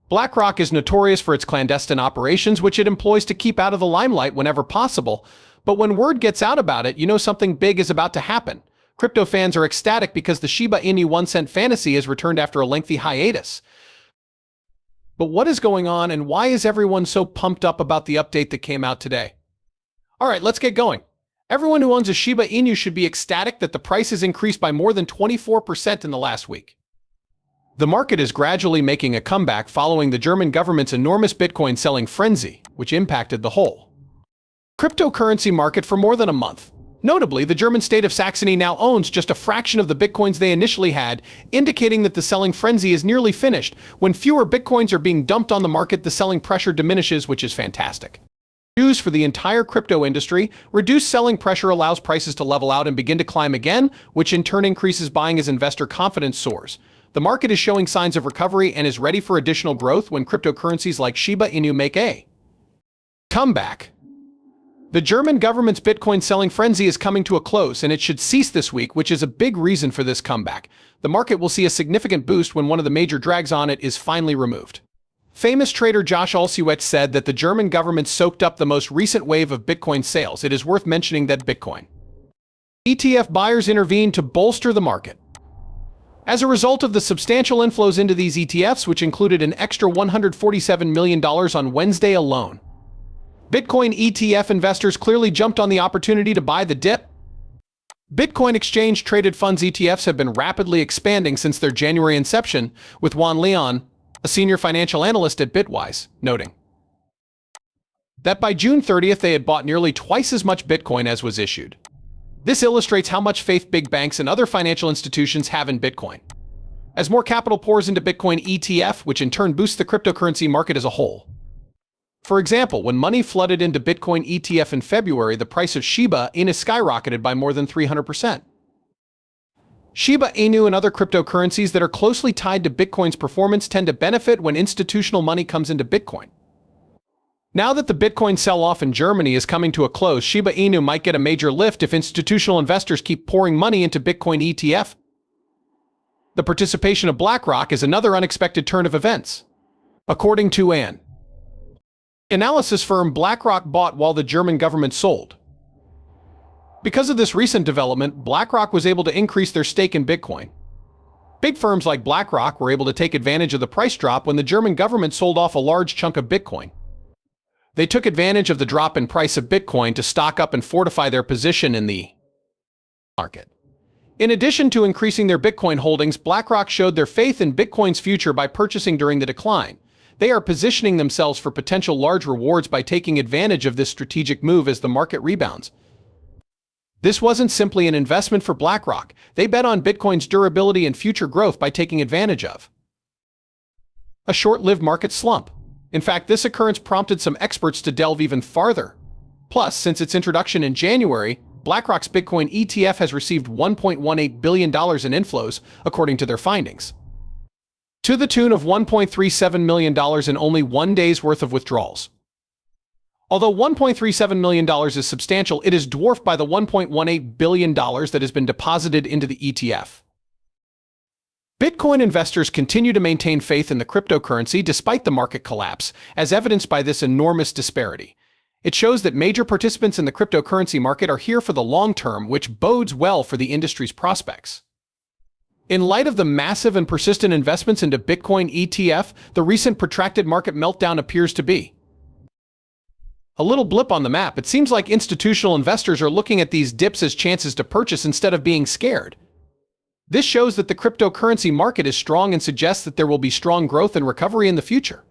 BlackRock is notorious for its clandestine operations, which it employs to keep out of the limelight whenever possible. But when word gets out about it, you know something big is about to happen. Crypto fans are ecstatic because the Shiba Inu 1-cent fantasy has returned after a lengthy hiatus. But what is going on, and why is everyone so pumped up about the update that came out today? Alright, let's get going. Everyone who owns a Shiba Inu should be ecstatic that the price has increased by more than 24% in the last week. The market is gradually making a comeback following the German government's enormous Bitcoin selling frenzy, which impacted the whole cryptocurrency market for more than a month. Notably, the German state of Saxony now owns just a fraction of the Bitcoins they initially had, indicating that the selling frenzy is nearly finished. When fewer Bitcoins are being dumped on the market, the selling pressure diminishes, which is fantastic news for the entire crypto industry. Reduced selling pressure allows prices to level out and begin to climb again, which in turn increases buying as investor confidence soars. The market is showing signs of recovery and is ready for additional growth when cryptocurrencies like Shiba Inu make a comeback. The German government's Bitcoin selling frenzy is coming to a close, and it should cease this week, which is a big reason for this comeback. The market will see a significant boost when one of the major drags on it is finally removed. Famous trader Josh Alsiewicz said that the German government soaked up the most recent wave of Bitcoin sales. It is worth mentioning that Bitcoin ETF buyers intervened to bolster the market. As a result of the substantial inflows into these ETFs, which included an extra $147 million on Wednesday alone, Bitcoin ETF investors clearly jumped on the opportunity to buy the dip. Bitcoin exchange-traded funds ETFs have been rapidly expanding since their January inception, with Juan Leon, a senior financial analyst at Bitwise, noting that by June 30th they had bought nearly twice as much Bitcoin as was issued. This illustrates how much faith big banks and other financial institutions have in Bitcoin. As more capital pours into Bitcoin ETF, which in turn boosts the cryptocurrency market as a whole. For example, when money flooded into Bitcoin ETF in February, the price of Shiba Inu skyrocketed by more than 300%. Shiba Inu and other cryptocurrencies that are closely tied to Bitcoin's performance tend to benefit when institutional money comes into Bitcoin. Now that the Bitcoin sell-off in Germany is coming to a close, Shiba Inu might get a major lift if institutional investors keep pouring money into Bitcoin ETF. The participation of BlackRock is another unexpected turn of events. According to an analysis firm, BlackRock bought while the German government sold. Because of this recent development, BlackRock was able to increase their stake in Bitcoin. Big firms like BlackRock were able to take advantage of the price drop when the German government sold off a large chunk of Bitcoin. They took advantage of the drop in price of Bitcoin to stock up and fortify their position in the market. In addition to increasing their Bitcoin holdings, BlackRock showed their faith in Bitcoin's future by purchasing during the decline. They are positioning themselves for potential large rewards by taking advantage of this strategic move as the market rebounds. This wasn't simply an investment for BlackRock. They bet on Bitcoin's durability and future growth by taking advantage of a short-lived market slump. In fact, this occurrence prompted some experts to delve even farther. Plus, since its introduction in January, BlackRock's Bitcoin ETF has received $1.18 billion in inflows, according to their findings, to the tune of $1.37 million in only 1 day's worth of withdrawals. Although $1.37 million is substantial, it is dwarfed by the $1.18 billion that has been deposited into the ETF. Bitcoin investors continue to maintain faith in the cryptocurrency despite the market collapse, as evidenced by this enormous disparity. It shows that major participants in the cryptocurrency market are here for the long term, which bodes well for the industry's prospects. In light of the massive and persistent investments into Bitcoin ETF, the recent protracted market meltdown appears to be a little blip on the map. It seems like institutional investors are looking at these dips as chances to purchase instead of being scared. This shows that the cryptocurrency market is strong and suggests that there will be strong growth and recovery in the future.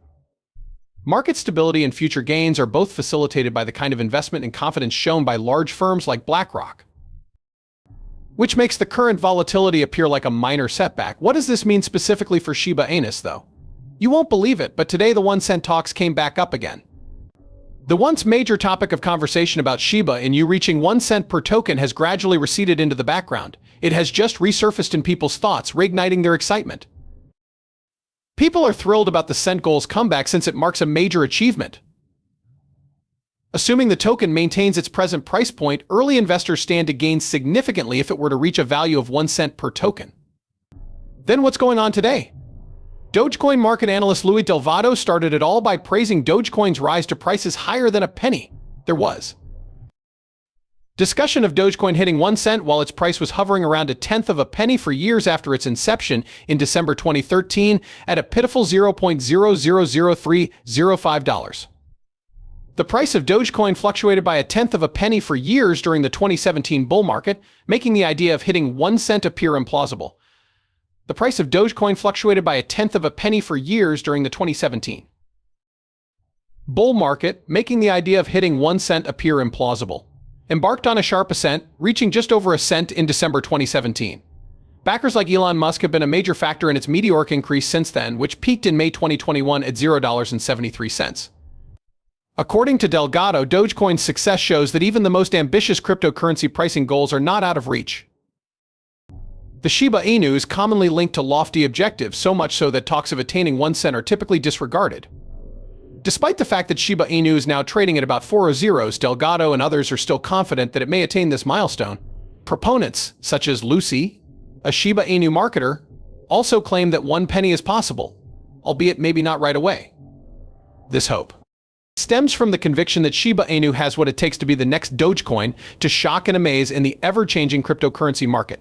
Market stability and future gains are both facilitated by the kind of investment and confidence shown by large firms like BlackRock, which makes the current volatility appear like a minor setback. What does this mean specifically for Shiba Inu, though? You won't believe it, but today the 1-cent talks came back up again. The once major topic of conversation about Shiba Inu reaching 1 cent per token has gradually receded into the background. It has just resurfaced in people's thoughts, reigniting their excitement. People are thrilled about the cent goal's comeback since it marks a major achievement. Assuming the token maintains its present price point, early investors stand to gain significantly if it were to reach a value of 1 cent per token. Then what's going on today? Dogecoin market analyst Louis Delvado started it all by praising Dogecoin's rise to prices higher than a penny. There was discussion of Dogecoin hitting 1 cent while its price was hovering around a tenth of a penny for years after its inception in December 2013 at a pitiful $0.000305. The price of Dogecoin fluctuated by a tenth of a penny for years during the 2017 bull market, making the idea of hitting 1 cent appear implausible. The price of Dogecoin fluctuated by a tenth of a penny for years during the 2017 bull market, making the idea of hitting 1 cent appear implausible. Embarked on a sharp ascent, reaching just over a cent in December 2017. Backers like Elon Musk have been a major factor in its meteoric increase since then, which peaked in May 2021 at $0.73. According to Delgado, Dogecoin's success shows that even the most ambitious cryptocurrency pricing goals are not out of reach. The Shiba Inu is commonly linked to lofty objectives, so much so that talks of attaining 1 cent are typically disregarded. Despite the fact that Shiba Inu is now trading at about 4 zeros, Delgado and others are still confident that it may attain this milestone. Proponents, such as Lucy, a Shiba Inu marketer, also claim that 1 penny is possible, albeit maybe not right away. This hope stems from the conviction that Shiba Inu has what it takes to be the next Dogecoin to shock and amaze in the ever-changing cryptocurrency market.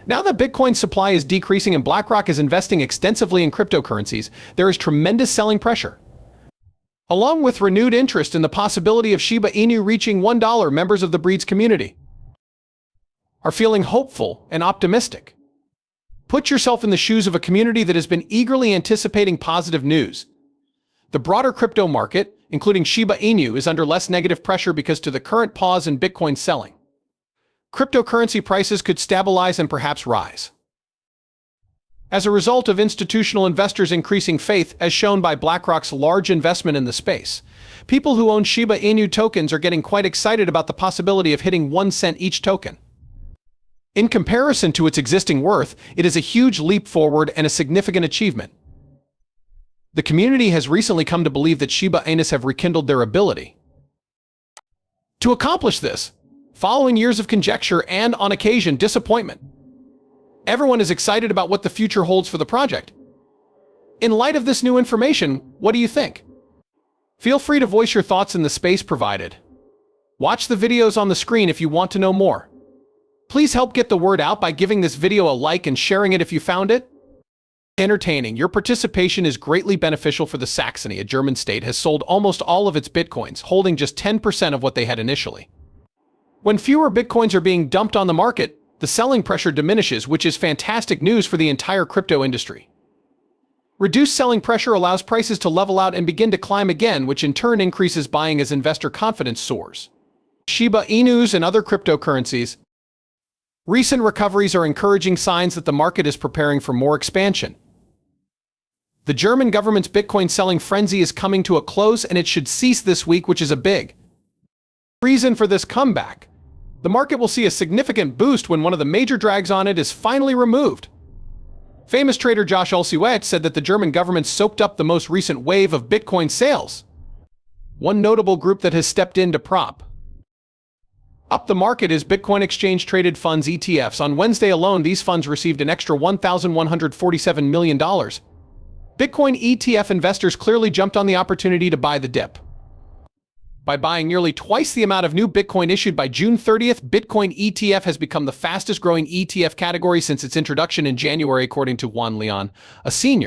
Now that Bitcoin's supply is decreasing and BlackRock is investing extensively in cryptocurrencies, there is tremendous selling pressure. Along with renewed interest in the possibility of Shiba Inu reaching $1, members of the Breeds community are feeling hopeful and optimistic. Put yourself in the shoes of a community that has been eagerly anticipating positive news. The broader crypto market, including Shiba Inu, is under less negative pressure because to the current pause in Bitcoin selling, cryptocurrency prices could stabilize and perhaps rise. As a result of institutional investors' increasing faith, as shown by BlackRock's large investment in the space, people who own Shiba Inu tokens are getting quite excited about the possibility of hitting 1 cent each token. In comparison to its existing worth, it is a huge leap forward and a significant achievement. The community has recently come to believe that Shiba Inus have rekindled their ability to accomplish this, following years of conjecture and, on occasion, disappointment. Everyone is excited about what the future holds for the project. In light of this new information, what do you think? Feel free to voice your thoughts in the space provided. Watch the videos on the screen if you want to know more. Please help get the word out by giving this video a like and sharing it if you found it entertaining. Your participation is greatly beneficial for the Saxony, a German state, has sold almost all of its bitcoins, holding just 10% of what they had initially. When fewer bitcoins are being dumped on the market, the selling pressure diminishes, which is fantastic news for the entire crypto industry. Reduced selling pressure allows prices to level out and begin to climb again, which in turn increases buying as investor confidence soars. Shiba Inus and other cryptocurrencies. Recent recoveries are encouraging signs that the market is preparing for more expansion. The German government's Bitcoin selling frenzy is coming to a close, and it should cease this week, which is a big reason for this comeback. The market will see a significant boost when one of the major drags on it is finally removed. Famous trader Josh Olsiewicz said that the German government soaked up the most recent wave of Bitcoin sales. One notable group that has stepped in to prop up the market is Bitcoin Exchange Traded Funds ETFs. On Wednesday alone, these funds received an extra $1,147 million. Bitcoin ETF investors clearly jumped on the opportunity to buy the dip. By buying nearly twice the amount of new Bitcoin issued by June 30th, Bitcoin ETF has become the fastest growing ETF category since its introduction in January, according to Juan Leon, a senior